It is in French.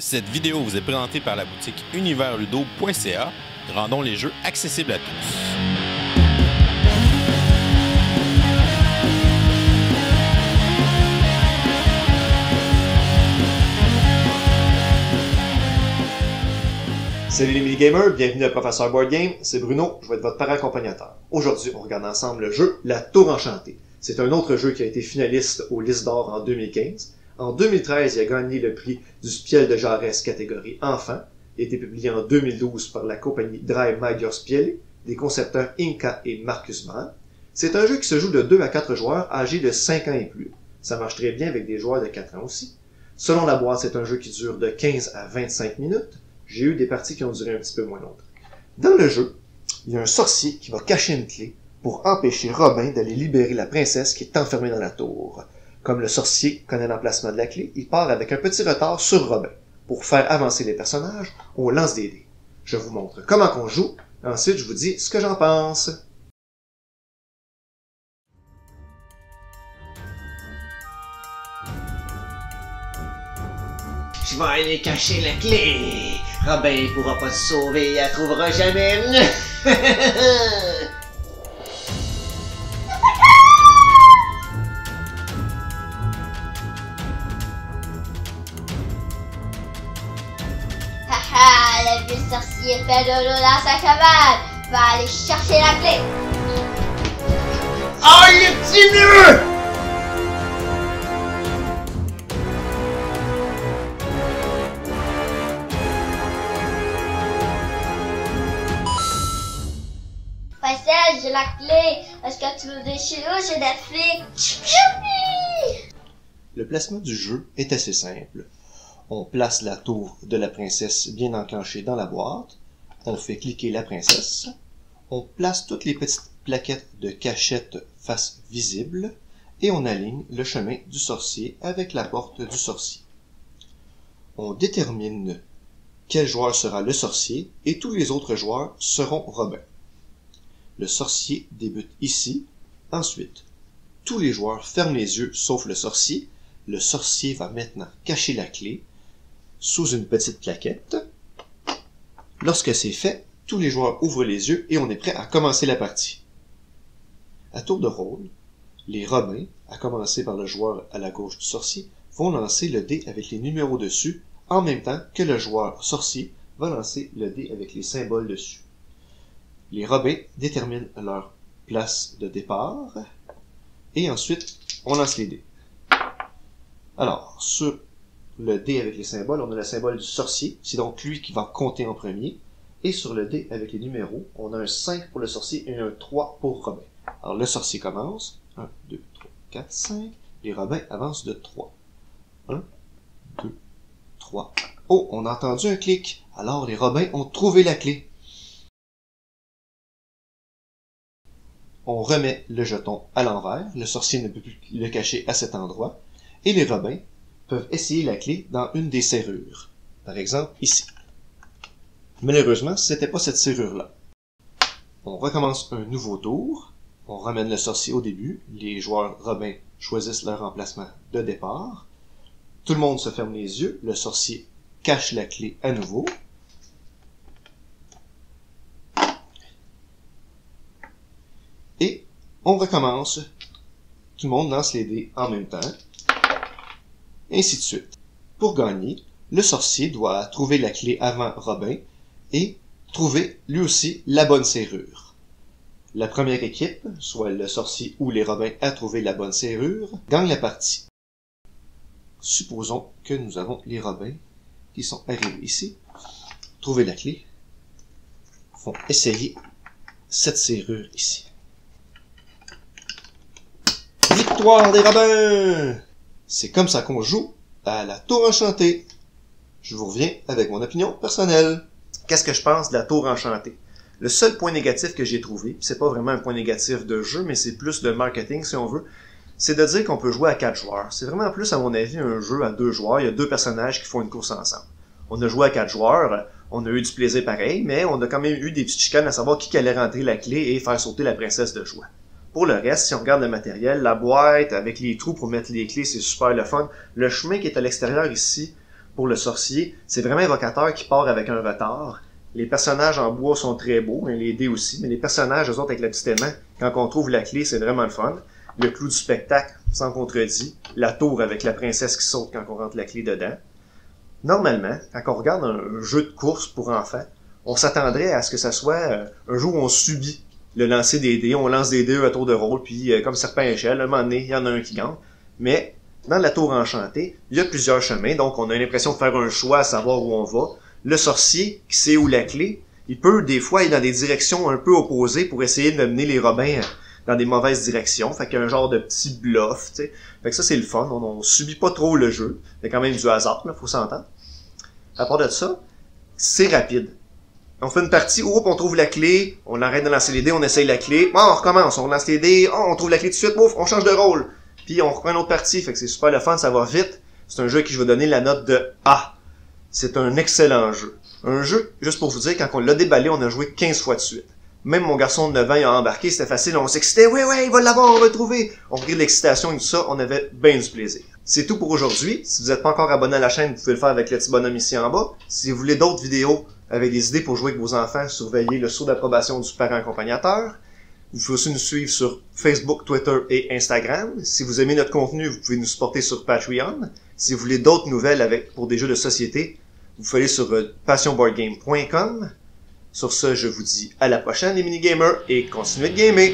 Cette vidéo vous est présentée par la boutique universludo.ca. Rendons les jeux accessibles à tous. Salut les mini-gamers, bienvenue à Professeur Board Game, c'est Bruno, je vais être votre parent accompagnateur. Aujourd'hui, on regarde ensemble le jeu La Tour Enchantée. C'est un autre jeu qui a été finaliste aux listes d'or en 2015. En 2013, il a gagné le prix du Spiel de Jarès catégorie enfant. Il a été publié en 2012 par la compagnie Drei Magyar Spiele, des concepteurs Inka et Marcus Brand. C'est un jeu qui se joue de 2 à 4 joueurs âgés de 5 ans et plus. Ça marche très bien avec des joueurs de 4 ans aussi. Selon la boîte, c'est un jeu qui dure de 15 à 25 minutes. J'ai eu des parties qui ont duré un petit peu moins longtemps. Dans le jeu, il y a un sorcier qui va cacher une clé pour empêcher Robin d'aller libérer la princesse qui est enfermée dans la tour. Comme le sorcier connaît l'emplacement de la clé, il part avec un petit retard sur Robin. Pour faire avancer les personnages, on lance des dés. Je vous montre comment qu'on joue, ensuite je vous dis ce que j'en pense. Je vais aller cacher la clé. Robin pourra pas se sauver, elle trouvera jamais. Haha, le vieux sorcier fait dodo dans sa cabane. Va aller chercher la clé. Oh, le petit mur! Princesse, j'ai la clé. Est-ce que tu veux des chez nous? J'ai des flics. Le placement du jeu est assez simple. On place la tour de la princesse bien enclenchée dans la boîte. On fait cliquer la princesse. On place toutes les petites plaquettes de cachette face visible. Et on aligne le chemin du sorcier avec la porte du sorcier. On détermine quel joueur sera le sorcier et tous les autres joueurs seront Robin. Le sorcier débute ici. Ensuite, tous les joueurs ferment les yeux sauf le sorcier. Le sorcier va maintenant cacher la clé sous une petite plaquette. Lorsque c'est fait, tous les joueurs ouvrent les yeux et on est prêt à commencer la partie. À tour de rôle, les Robins, à commencer par le joueur à la gauche du sorcier, vont lancer le dé avec les numéros dessus en même temps que le joueur sorcier va lancer le dé avec les symboles dessus. Les Robins déterminent leur place de départ et ensuite on lance les dés. Alors, sur le dé avec les symboles, on a le symbole du sorcier, c'est donc lui qui va compter en premier. Et sur le dé avec les numéros, on a un 5 pour le sorcier et un 3 pour Robin. Alors le sorcier commence, 1, 2, 3, 4, 5, les Robins avancent de 3. 1, 2, 3. Oh, on a entendu un clic, alors les Robins ont trouvé la clé. On remet le jeton à l'envers, le sorcier ne peut plus le cacher à cet endroit, et les Robins peuvent essayer la clé dans une des serrures. Par exemple, ici. Malheureusement, c'était pas cette serrure-là. On recommence un nouveau tour. On ramène le sorcier au début. Les joueurs Robins choisissent leur emplacement de départ. Tout le monde se ferme les yeux. Le sorcier cache la clé à nouveau. Et on recommence. Tout le monde lance les dés en même temps. Ainsi de suite. Pour gagner, le sorcier doit trouver la clé avant Robin et trouver lui aussi la bonne serrure. La première équipe, soit le sorcier ou les Robins à trouver la bonne serrure, gagne la partie. Supposons que nous avons les Robins qui sont arrivés ici, trouver la clé, vont essayer cette serrure ici. Victoire des Robins! C'est comme ça qu'on joue à la Tour Enchantée. Je vous reviens avec mon opinion personnelle. Qu'est-ce que je pense de la Tour Enchantée? Le seul point négatif que j'ai trouvé, c'est pas vraiment un point négatif de jeu, mais c'est plus de marketing si on veut, c'est de dire qu'on peut jouer à 4 joueurs. C'est vraiment plus, à mon avis, un jeu à 2 joueurs. Il y a 2 personnages qui font une course ensemble. On a joué à 4 joueurs, on a eu du plaisir pareil, mais on a quand même eu des petites chicanes à savoir qui allait rentrer la clé et faire sauter la princesse de joie. Pour le reste, si on regarde le matériel, la boîte avec les trous pour mettre les clés, c'est super le fun. Le chemin qui est à l'extérieur ici, pour le sorcier, c'est vraiment évocateur qui part avec un retard. Les personnages en bois sont très beaux, hein, les dés aussi, mais les personnages, eux autres, avec le petit aimant, quand on trouve la clé, c'est vraiment le fun. Le clou du spectacle, sans contredit. La tour avec la princesse qui saute quand on rentre la clé dedans. Normalement, quand on regarde un jeu de course pour enfants, on s'attendrait à ce que ça soit un jeu où on subit le lancer des dés. On lance des dés à tour de rôle, puis comme serpent à échelle, à un moment donné, il y en a un qui gagne. Mais dans la tour enchantée, il y a plusieurs chemins, donc on a l'impression de faire un choix à savoir où on va. Le sorcier, qui sait où la clé, il peut des fois aller dans des directions un peu opposées pour essayer de mener les robins dans des mauvaises directions. Fait qu'il y a un genre de petit bluff, tu sais. Fait que ça, c'est le fun. On subit pas trop le jeu. Il y a quand même du hasard, là, faut s'entendre. À part de ça, c'est rapide. On fait une partie, on trouve la clé, on arrête de lancer les dés, on essaye la clé, on recommence, on lance les dés, on trouve la clé tout de suite, ouf, on change de rôle. Puis on reprend une autre partie, fait que c'est super le fun, ça va vite. C'est un jeu qui je vais donner la note de A. C'est un excellent jeu. Un jeu, juste pour vous dire, quand on l'a déballé, on a joué 15 fois de suite. Même mon garçon de 9 ans, il a embarqué, c'était facile, on s'excitait, ouais, il va l'avoir, on va le trouver. On regarde l'excitation et tout ça, on avait bien du plaisir. C'est tout pour aujourd'hui. Si vous n'êtes pas encore abonné à la chaîne, vous pouvez le faire avec le petit bonhomme ici en bas. Si vous voulez d'autres vidéos avec des idées pour jouer avec vos enfants, surveillez le sceau d'approbation du parent accompagnateur. Vous pouvez aussi nous suivre sur Facebook, Twitter et Instagram. Si vous aimez notre contenu, vous pouvez nous supporter sur Patreon. Si vous voulez d'autres nouvelles pour des jeux de société, vous pouvez aller sur passionboardgame.com. Sur ce, je vous dis à la prochaine les mini-gamers et continuez de gamer!